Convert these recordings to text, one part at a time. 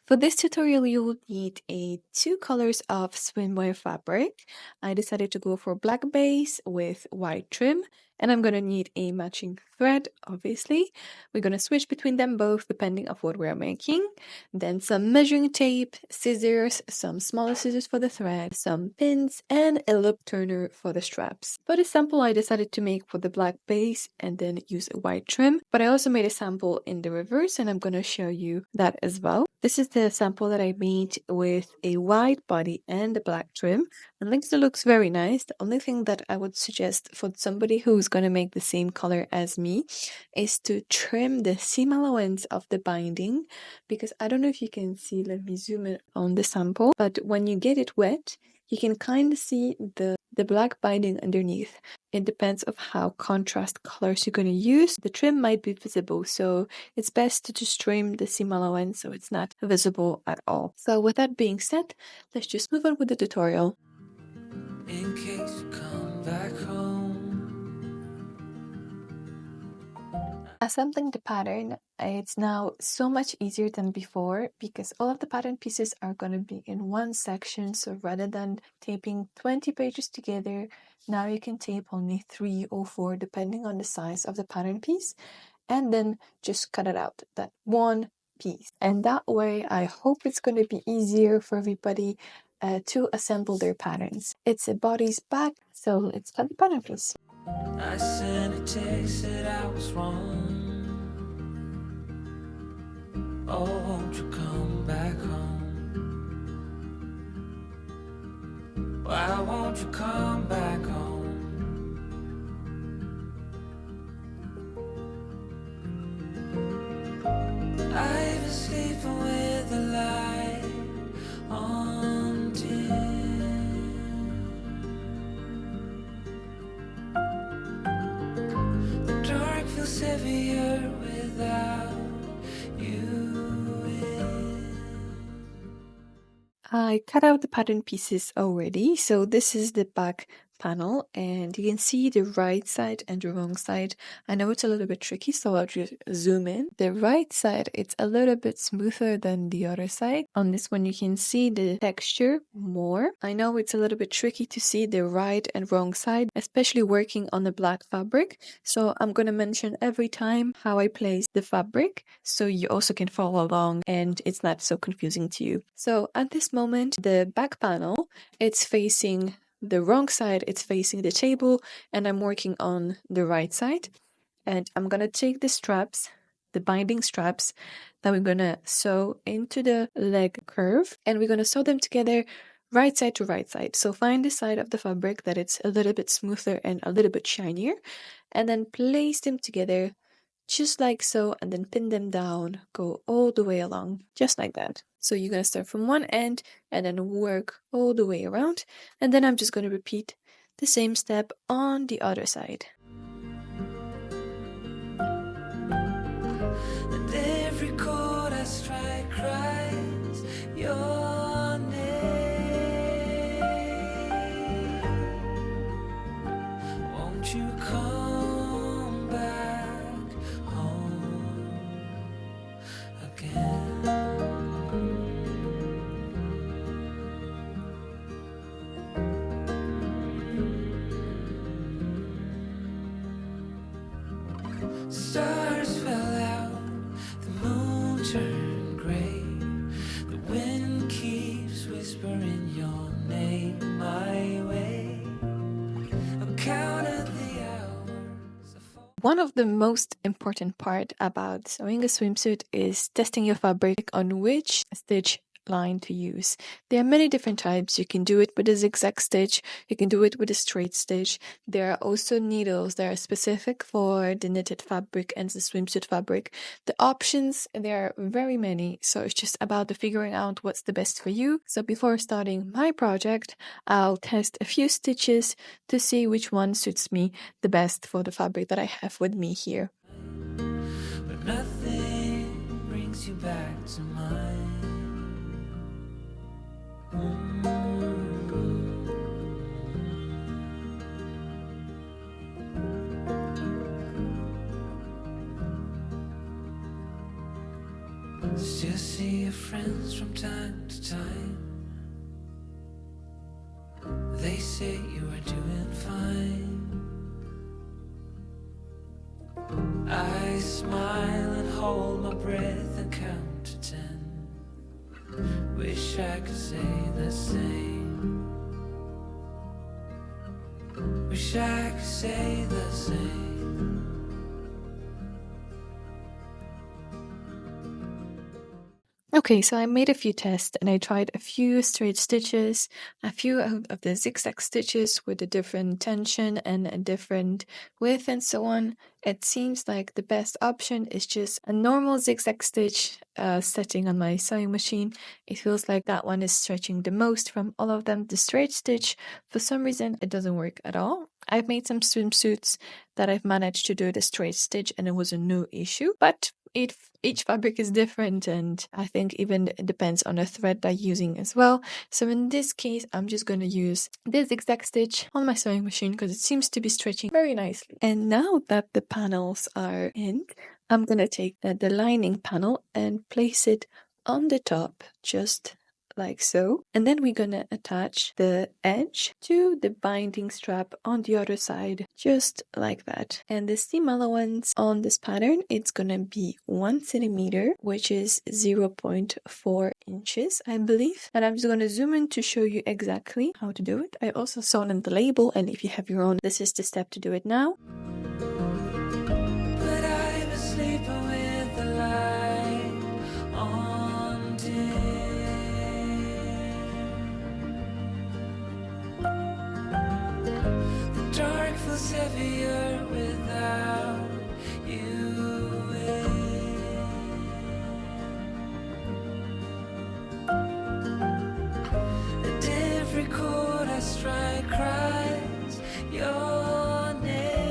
For this tutorial, you will need two colors of swimwear fabric. I decided to go for black base with white trim, and I'm going to need a matching thread, obviously. We're going to switch between them both depending on what we're making. Then some measuring tape, scissors, some smaller scissors for the thread, some pins, and a loop turner for the straps. For the sample, I decided to make for the black base and then use a white trim, but I also made a sample in the reverse, and I'm going to show you that as well. This is the sample that I made with a white body and a black trim, and it looks very nice. The only thing that I would suggest for somebody who's going to make the same color as me is to trim the seam allowance of the binding, because I don't know if you can see, let me zoom in on the sample, but when you get it wet, you can kind of see the black binding underneath. It depends of how contrast colors you're going to use. The trim might be visible, so it's best to just trim the seam allowance so it's not visible at all. So with that being said, let's just move on with the tutorial. In case you come back home. Assembling the pattern, it's now so much easier than before because all of the pattern pieces are going to be in one section. So rather than taping 20 pages together, now you can tape only 3 or 4 depending on the size of the pattern piece, and then just cut it out, that one piece. And that way, I hope it's going to be easier for everybody to assemble their patterns. It's a body's back, so let's cut the pattern piece. I sent a text that I was wrong. Oh, won't you come back home? Why won't you come back home? I've been sleeping with the light on dim. The dark feels heavier without I cut out the pattern pieces already, so this is the back panel, and you can see the right side and the wrong side. I know it's a little bit tricky, so I'll just zoom in. The right side, it's a little bit smoother than the other side. On this one, you can see the texture more. I know it's a little bit tricky to see the right and wrong side, especially working on the black fabric, so I'm going to mention every time how I place the fabric so you also can follow along and it's not so confusing to you. So at this moment, the back panel, it's facing the wrong side, it's facing the table, and I'm working on the right side. And I'm gonna take the straps, the binding straps, that we're gonna sew into the leg curve, and we're gonna sew them together right side to right side. So find the side of the fabric that it's a little bit smoother and a little bit shinier, and then place them together just like so, and then pin them down, go all the way along, just like that. So you're going to start from one end and then work all the way around, and then I'm just going to repeat the same step on the other side. And every chord I strike cries your name. Won't you come back home again? Stars fell out, the moon turned gray, the wind keeps whispering your name my way. I've counted the hours. One of the most important part about sewing a swimsuit is testing your fabric on which stitch line to use. There are many different types. You can do it with a zigzag stitch, you can do it with a straight stitch. There are also needles that are specific for the knitted fabric and the swimsuit fabric. The options, there are very many, so it's just about the figuring out what's the best for you. So before starting my project, I'll test a few stitches to see which one suits me the best for the fabric that I have with me here. But nothing brings you back to mine. Still see your friends from time to time. They say you are doing fine. I smile and hold my breath and count to 10. Wish I could say the same. Wish I could say the same. Okay, so I made a few tests and I tried a few straight stitches, a few of the zigzag stitches with a different tension and a different width and so on. It seems like the best option is just a normal zigzag stitch setting on my sewing machine. It feels like that one is stretching the most from all of them. The straight stitch, for some reason, it doesn't work at all. I've made some swimsuits that I've managed to do the straight stitch and it was a no issue, but each fabric is different, and I think even it depends on the thread they're using as well. So in this case, I'm just going to use this zigzag stitch on my sewing machine because it seems to be stretching very nicely. And now that the panels are in, I'm going to take the lining panel and place it on the top, just like so, and then we're gonna attach the edge to the binding strap on the other side, just like that. And the seam allowance on this pattern, it's gonna be 1 centimeter, which is 0.4 inches, I believe. And I'm just gonna zoom in to show you exactly how to do it. I also saw it in the label, and if you have your own, this is the step to do it now. But I was sleeping with the light on dim. The dark feels heavier without you in. And every chord I strike cries your name.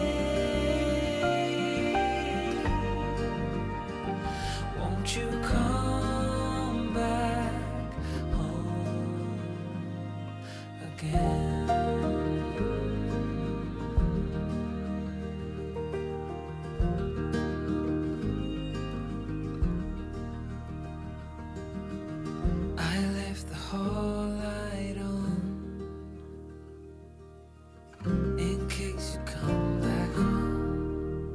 Won't you come back home again? I left the hall light on in case you come back home.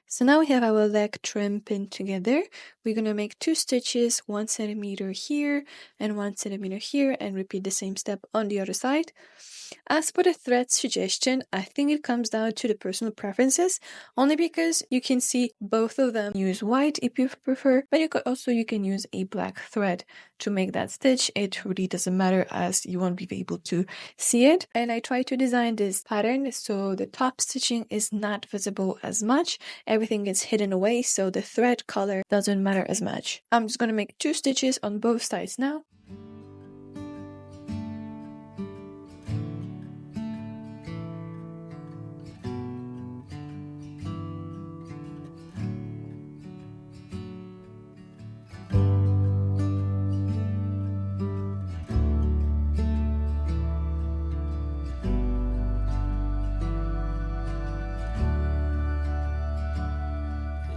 So now we have our leg trim pinned together. We're going to make 2 stitches, 1 centimeter here and 1 centimeter here, and repeat the same step on the other side. As for the thread suggestion, I think it comes down to the personal preferences, only because you can see both of them use white if you prefer, but you can use a black thread to make that stitch. It really doesn't matter, as you won't be able to see it. And I try to design this pattern so the top stitching is not visible as much. Everything is hidden away, so the thread color doesn't matter as much. I'm just going to make 2 stitches on both sides now.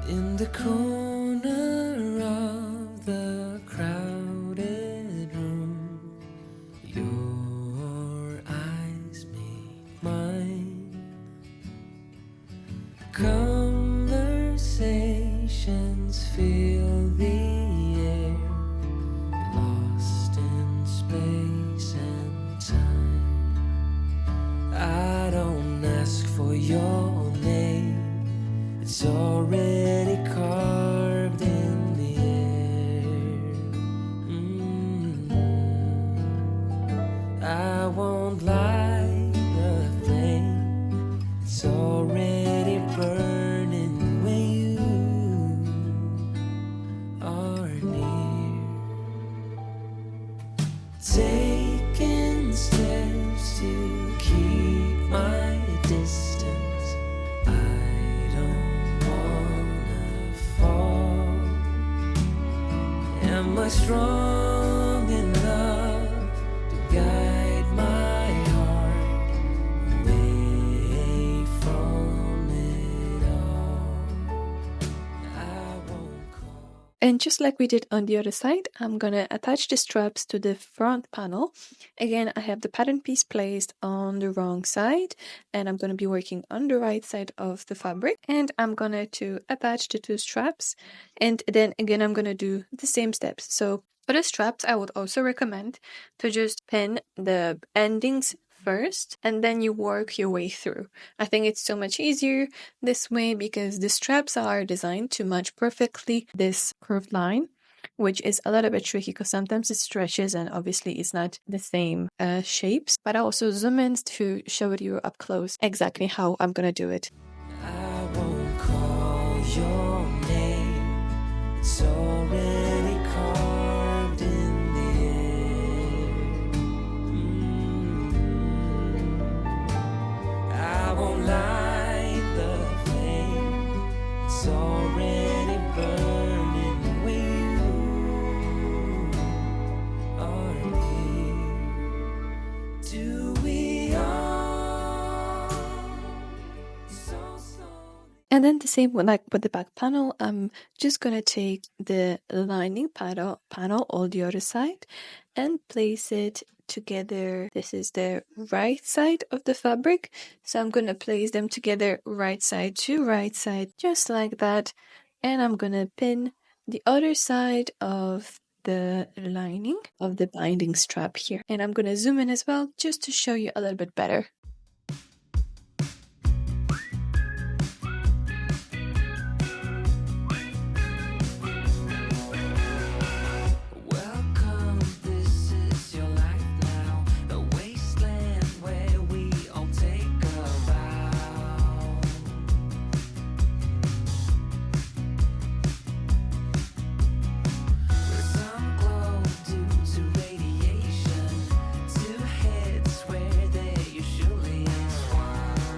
In the corner of the crowded room, your eyes meet mine. Conversations fill the air, lost in space and time. I don't ask for your name, it's already carved in the air. I won't light a flame, it's already burning when you are near. Taking steps to keep my distance, I don't wanna fall. Am I strong enough to guide my heart away from it all? And just like we did on the other side, I'm gonna attach the straps to the front panel. Again, I have the pattern piece placed on the wrong side, and I'm gonna be working on the right side of the fabric. And I'm gonna to attach the two straps, and then again I'm gonna do the same steps. So for the straps, I would also recommend to just pin the endings first and then you work your way through. I think it's so much easier this way because the straps are designed to match perfectly this curved line, which is a little bit tricky because sometimes it stretches and obviously it's not the same shapes. But I also zoom in to show it you up close exactly how I'm gonna do it. I won't call your name. It's already carved in the air. I won't light the flame. It's already burning when you are near. Do we all? And then the same with, like with the back panel, I'm just gonna take the lining panel on the other side and place it together. This is the right side of the fabric, so I'm gonna place them together right side to right side just like that, and I'm gonna pin the other side of the lining of the binding strap here, and I'm gonna zoom in as well just to show you a little bit better. Welcome, this is your life now, the wasteland where we all take a vow. With some glow due to radiation, two heads where they usually entwine.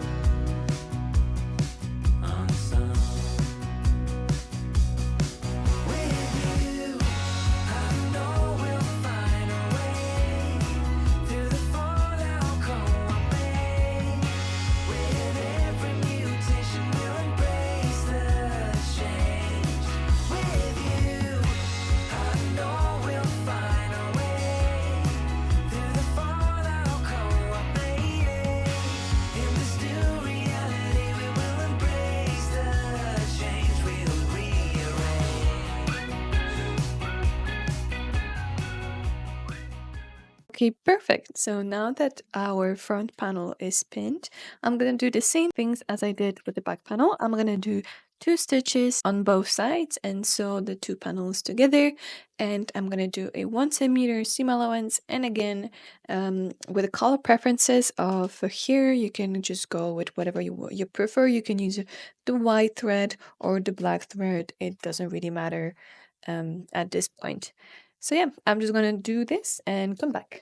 Unsung. With you, I know we'll find a way through the fallout cold bay. With every mutation, we'll embrace the change. With you, I know we'll find a way through the fallout cold bay. In this new reality, we will embrace the change. We'll Okay, perfect. So now that our front panel is pinned, I'm gonna do the same things as I did with the back panel. I'm gonna do 2 stitches on both sides and sew the 2 panels together. And I'm gonna do a 1 cm seam allowance. And again, with the color preferences of here, you can just go with whatever you prefer. You can use the white thread or the black thread. It doesn't really matter at this point. So yeah, I'm just gonna do this and come back.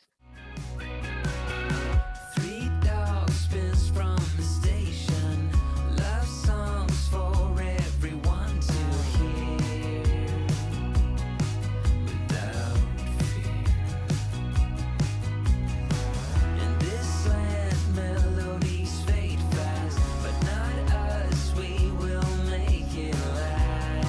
3 dog spins from the station, love songs for everyone to hear without fear. In this land, melodies fade fast, but not us, we will make it last.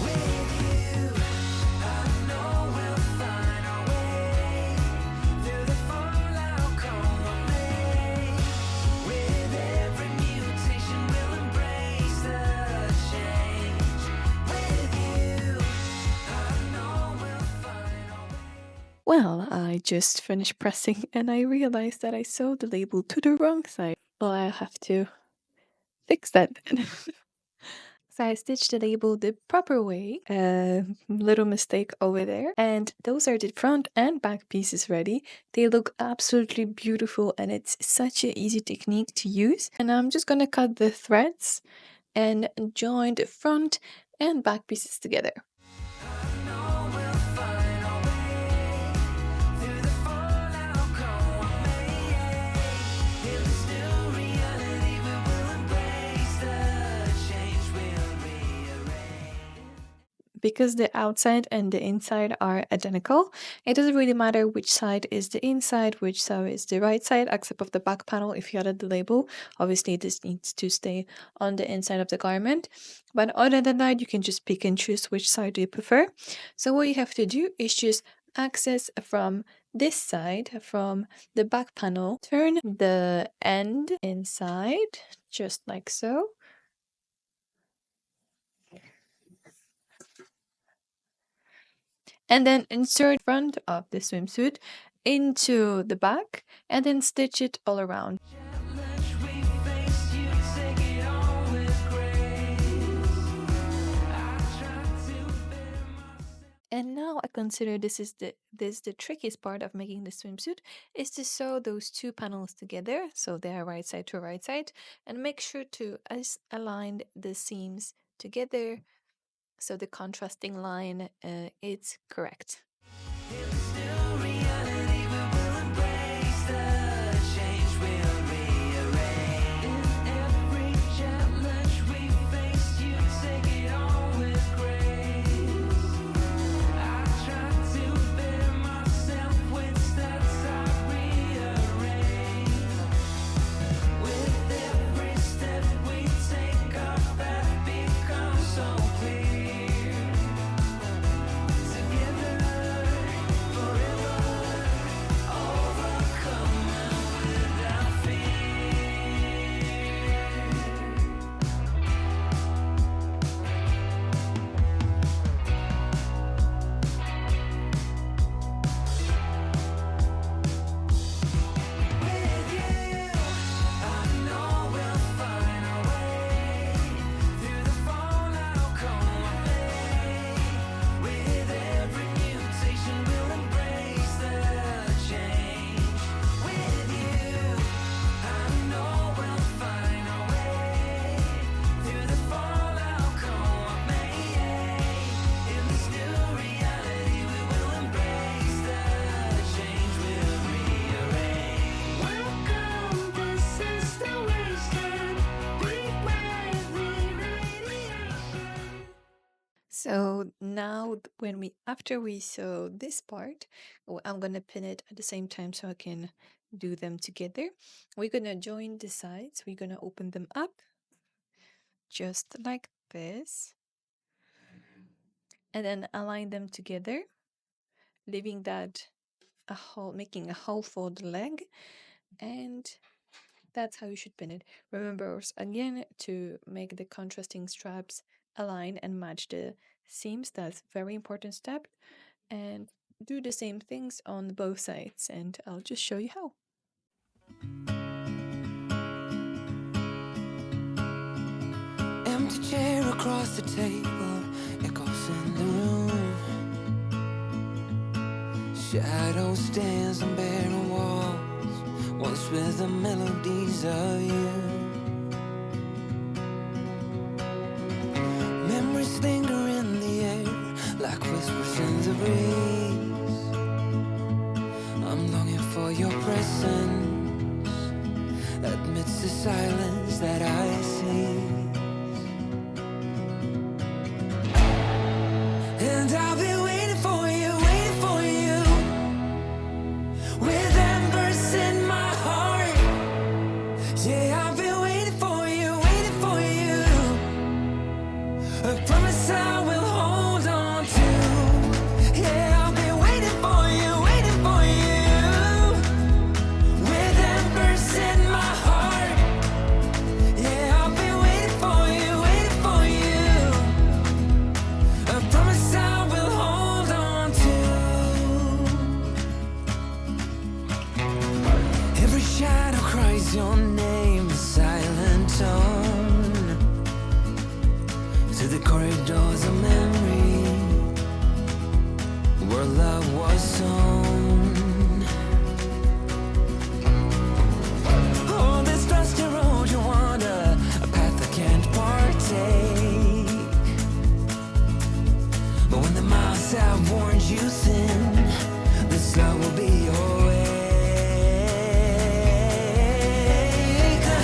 With you, I know we'll find a way through the fallout cold bay. With every mutation, we'll embrace the change. With you, I know we'll find a way. Well, I just finished pressing and I realized that I sewed the label to the wrong side. Well, I'll have to fix that then. So I stitched the label the proper way. Little mistake over there. And those are the front and back pieces ready. They look absolutely beautiful and it's such an easy technique to use. And I'm just gonna cut the threads and join the front and back pieces together. know we'll find a way through the fallout cold bay. In this new reality, we will embrace the change. We'll rearrange. because the outside and the inside are identical, it doesn't really matter which side is the inside, which side is the right side, except of the back panel. If you added the label, obviously this needs to stay on the inside of the garment. But other than that, you can just pick and choose which side do you prefer. So what you have to do is just access from this side, from the back panel, turn the end inside, just like so. And then insert front of the swimsuit into the back and then stitch it all around. And now I consider this is the trickiest part of making the swimsuit is to sew those two panels together so they are right side to right side, and make sure to align the seams together so the contrasting line is correct. So now after we sew this part, I'm gonna pin it at the same time so I can do them together. We're gonna join the sides. We're gonna open them up just like this and then align them together, leaving that a hole, making a hole for the leg, and that's how you should pin it. Remember again to make the contrasting straps align and match the seams. That's a very important step. And do the same things on both sides, and I'll just show you how. Empty chair across the table, echoes in the room. Shadow stands on barren walls, once with the melodies of you. Memories linger in the air like whispers in the breeze. I'm longing for your presence amidst the silence that I see. And I'll be waiting for you, with embers in my heart. Yeah, I've been waiting for you, I promise I will hold on to. Yeah, I'll be waiting for you, with embers in my heart. Yeah, I'll be waiting for you, I promise I will hold on to. Every shadow cries your name, silent tone, to the corridors of memory where love was sown. Oh, this dusty road you wander, a path I can't partake. But when the miles have worn you thin, this love will be your way.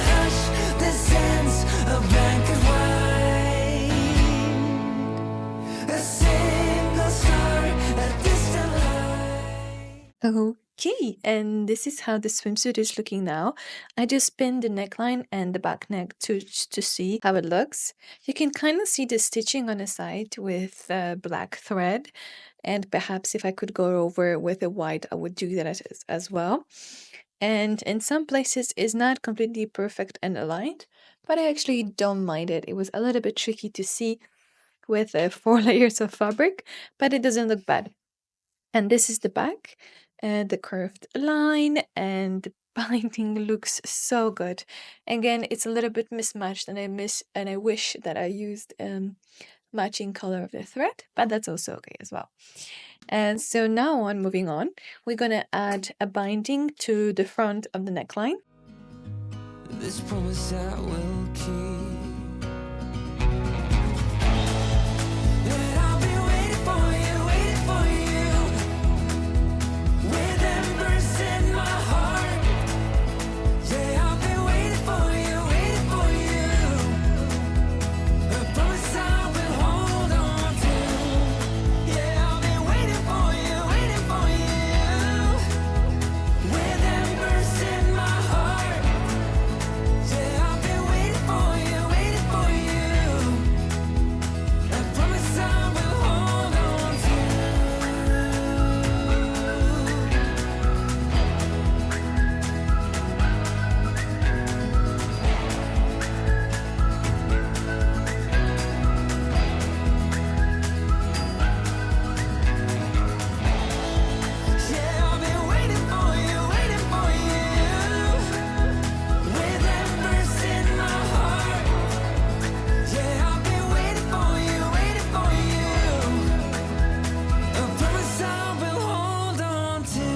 Hush, the sense of blanket white, a sense Okay, and this is how the swimsuit is looking now. I just pinned the neckline and the back neck to see how it looks. You can kind of see the stitching on the side with black thread, and perhaps if I could go over with a white, I would do that as well. And in some places, it's not completely perfect and aligned, but I actually don't mind it. It was a little bit tricky to see with 4 layers of fabric, but it doesn't look bad. And this is the back, and the curved line, and the binding looks so good. Again, it's a little bit mismatched, and I wish that I used matching color of the thread, but that's also okay as well. And so now on, moving on, we're gonna add a binding to the front of the neckline. This promise I will keep. And I'll be waiting for you, with embers in my heart. Yeah, I'll be waiting for you, a promise I will hold on to. Yeah, I'll be waiting for you, with embers in my heart. Yeah, I'll be waiting for you, a promise I will hold on to. Yeah, I'll be waiting for you, with embers in my heart. Yeah, I'll be waiting for you, a promise I will hold on to.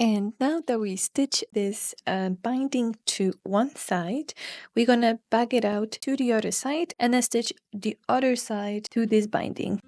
And now that we stitch this binding to one side, we're gonna back it out to the other side and then stitch the other side to this binding.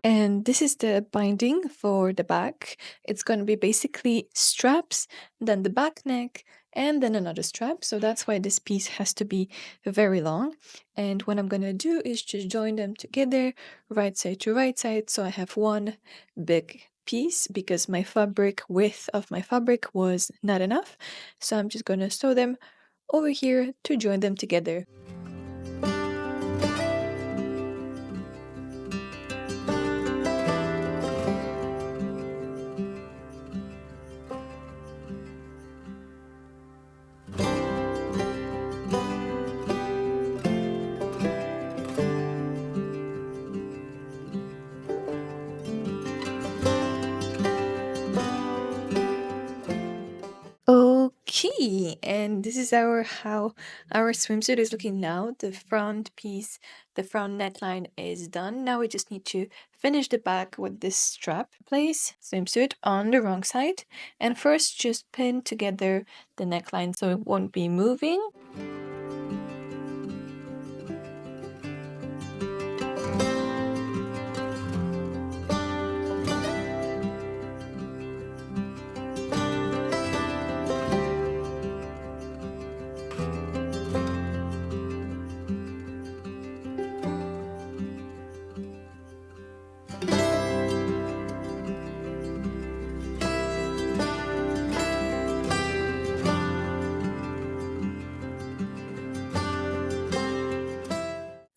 And this is the binding for the back. It's going to be basically straps, then the back neck, and then another strap. So that's why this piece has to be very long. And what I'm going to do is just join them together, right side to right side. So I have one big piece because my fabric width of my fabric was not enough. So I'm just going to sew them over here to join them together. Okay, and this is how our swimsuit is looking now. The front piece, the front neckline is done. Now we just need to finish the back with this strap. Place swimsuit on the wrong side, and first just pin together the neckline so it won't be moving.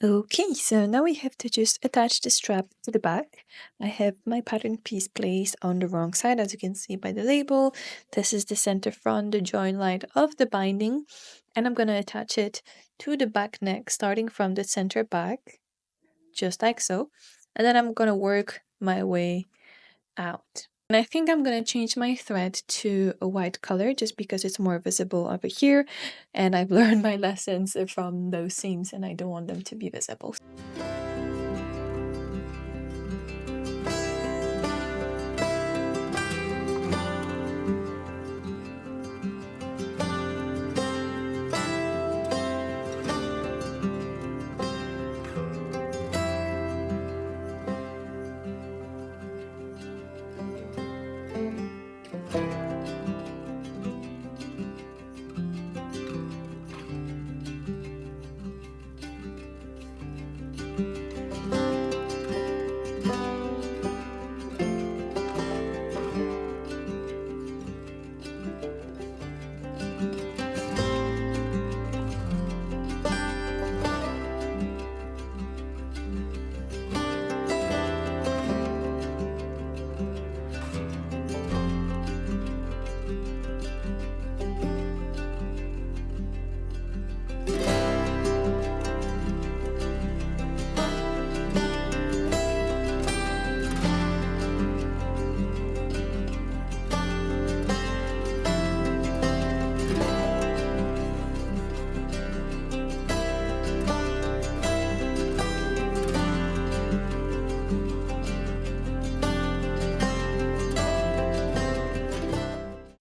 Okay, so now we have to just attach the strap to the back. I have my pattern piece placed on the wrong side, as you can see by the label. This is the center front, the join line of the binding, and I'm gonna attach it to the back neck, starting from the center back, just like so. And then I'm gonna work my way out. And I think I'm going to change my thread to a white color just because it's more visible over here. And I've learned my lessons from those seams and I don't want them to be visible.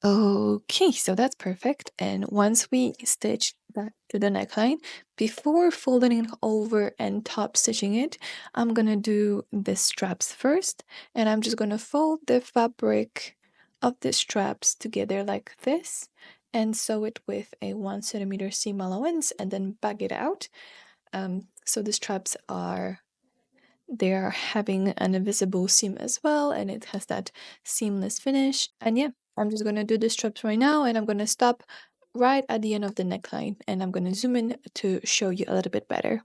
Okay, so that's perfect. And once we stitch that to the neckline, before folding it over and top stitching it, I'm gonna do the straps first. And I'm just gonna fold the fabric of the straps together like this and sew it with a 1 centimeter seam allowance and then bag it out. So the straps are they're having an invisible seam as well, and it has that seamless finish. And yeah, I'm just gonna do the straps right now, and I'm gonna stop right at the end of the neckline, and I'm gonna zoom in to show you a little bit better.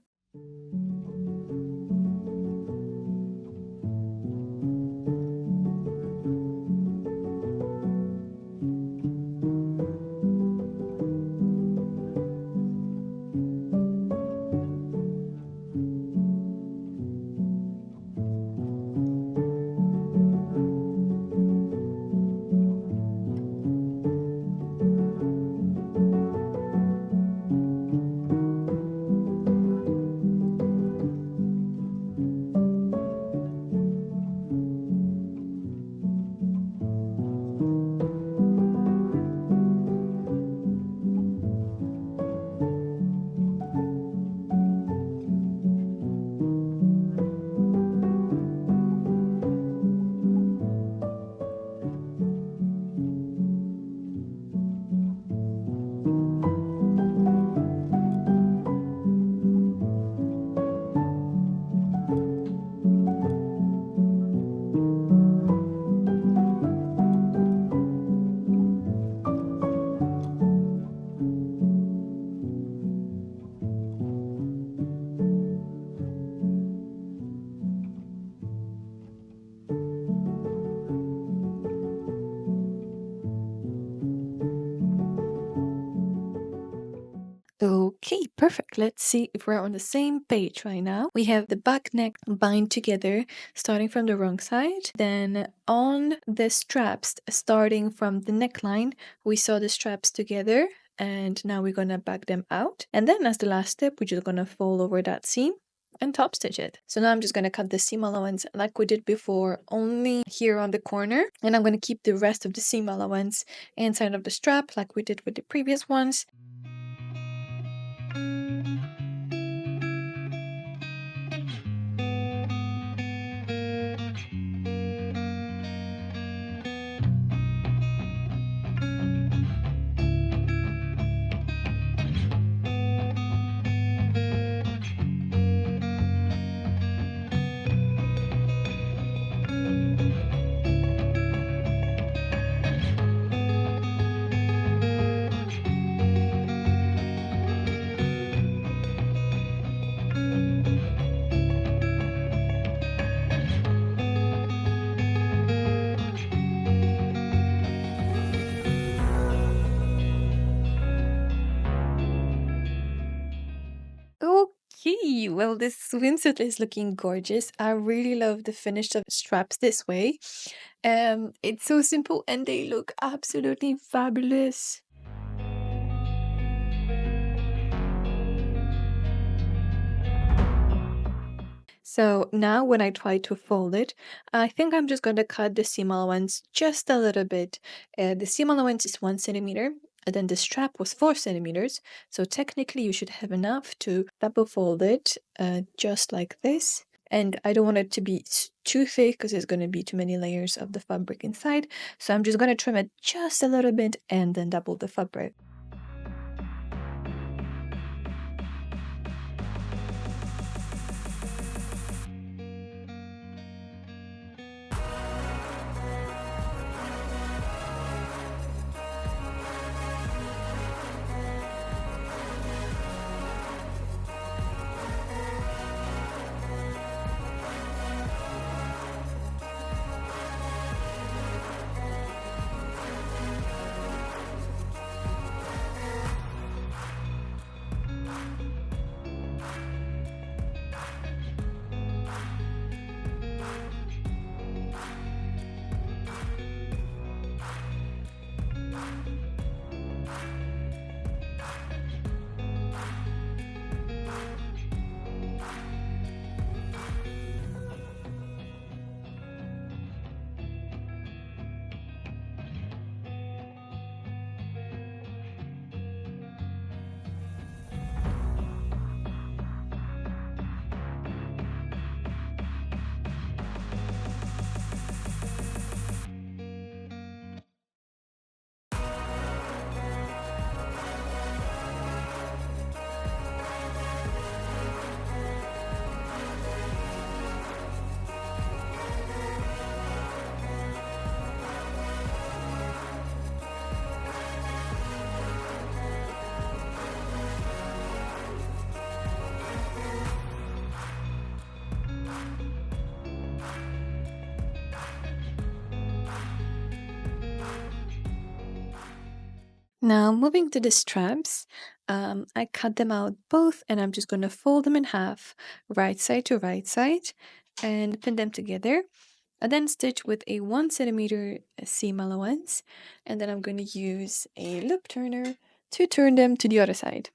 Okay, perfect. Let's see if we're on the same page right now. We have the back neck bind together, starting from the wrong side. Then on the straps, starting from the neckline, we sew the straps together. And now we're gonna back them out. And then as the last step, we're just gonna fold over that seam and top stitch it. So now I'm just gonna cut the seam allowance like we did before, only here on the corner. And I'm gonna keep the rest of the seam allowance inside of the strap like we did with the previous ones. Okay, well, this swimsuit is looking gorgeous. I really love the finish of straps this way. It's so simple and they look absolutely fabulous. So now when I try to fold it, I think I'm just going to cut the seam allowance just a little bit. The seam allowance is 1 centimeter, and then the strap was 4 centimeters. So technically you should have enough to double fold it just like this. And I don't want it to be too thick because there's going to be too many layers of the fabric inside. So I'm just going to trim it just a little bit and then double the fabric. Now moving to the straps, I cut them out both and I'm just going to fold them in half, right side to right side, and pin them together. I then stitch with a 1 centimeter seam allowance, and then I'm going to use a loop turner to turn them to the other side.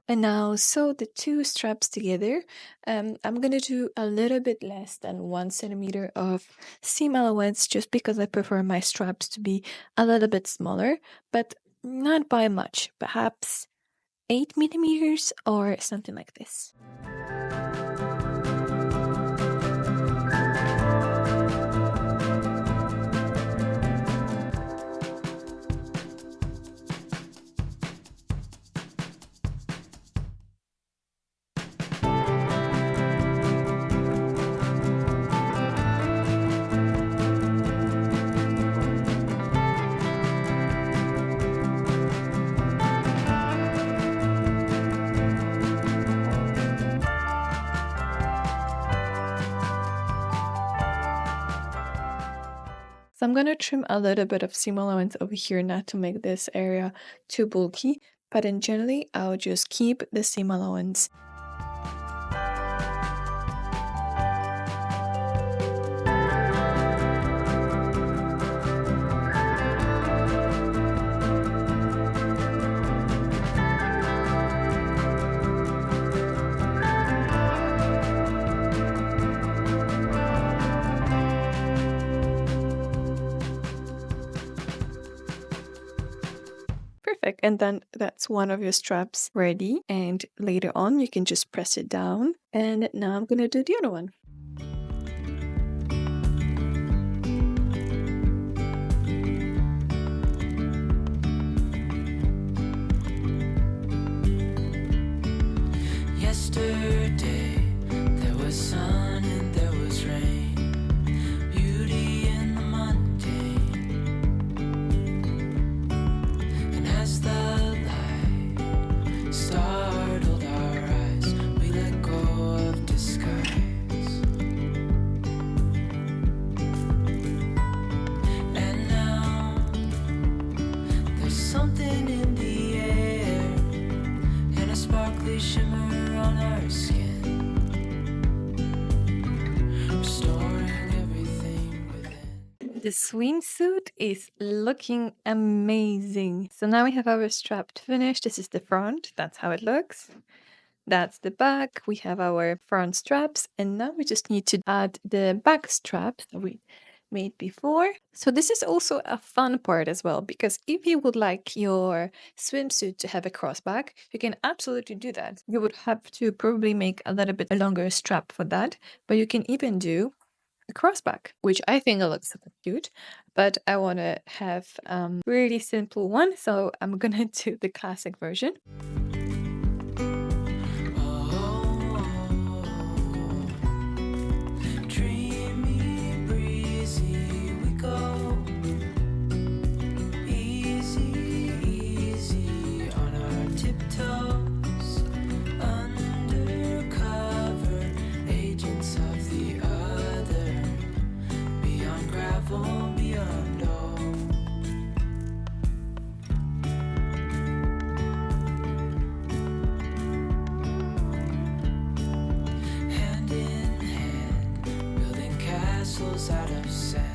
And now sew the two straps together. I'm gonna do a little bit less than 1 centimeter of seam allowance just because I prefer my straps to be a little bit smaller, but not by much, perhaps 8 millimeters or something like this. So I'm going to trim a little bit of seam allowance over here not to make this area too bulky, but in generally I'll just keep the seam allowance. Perfect. And then that's one of your straps ready. And later on, you can just press it down. And now I'm going to do the other one. Yesterday there was sun and there was rain, beauty in the mundane. And as the light startled our eyes, we let go of disguise. And now there's something in the air and a sparkly shimmer on our skin, restoring everything within. The swimsuit is looking amazing. So now we have our strap finished. This is the front. That's how it looks. That's the back. We have our front straps. And now we just need to add the back straps that we made before. So this is also a fun part as well, because if you would like your swimsuit to have a crossback, you can absolutely do that. You would have to probably make a little bit longer strap for that, but you can even do a crossback, which I think looks super cute, but I want to have really simple one, so I'm gonna do the classic version. Dreamy, breezy, we go. Easy, easy on our tiptoes. Undercover agents of the other. Beyond gravel, beyond all. Hand in hand, building castles out of sand.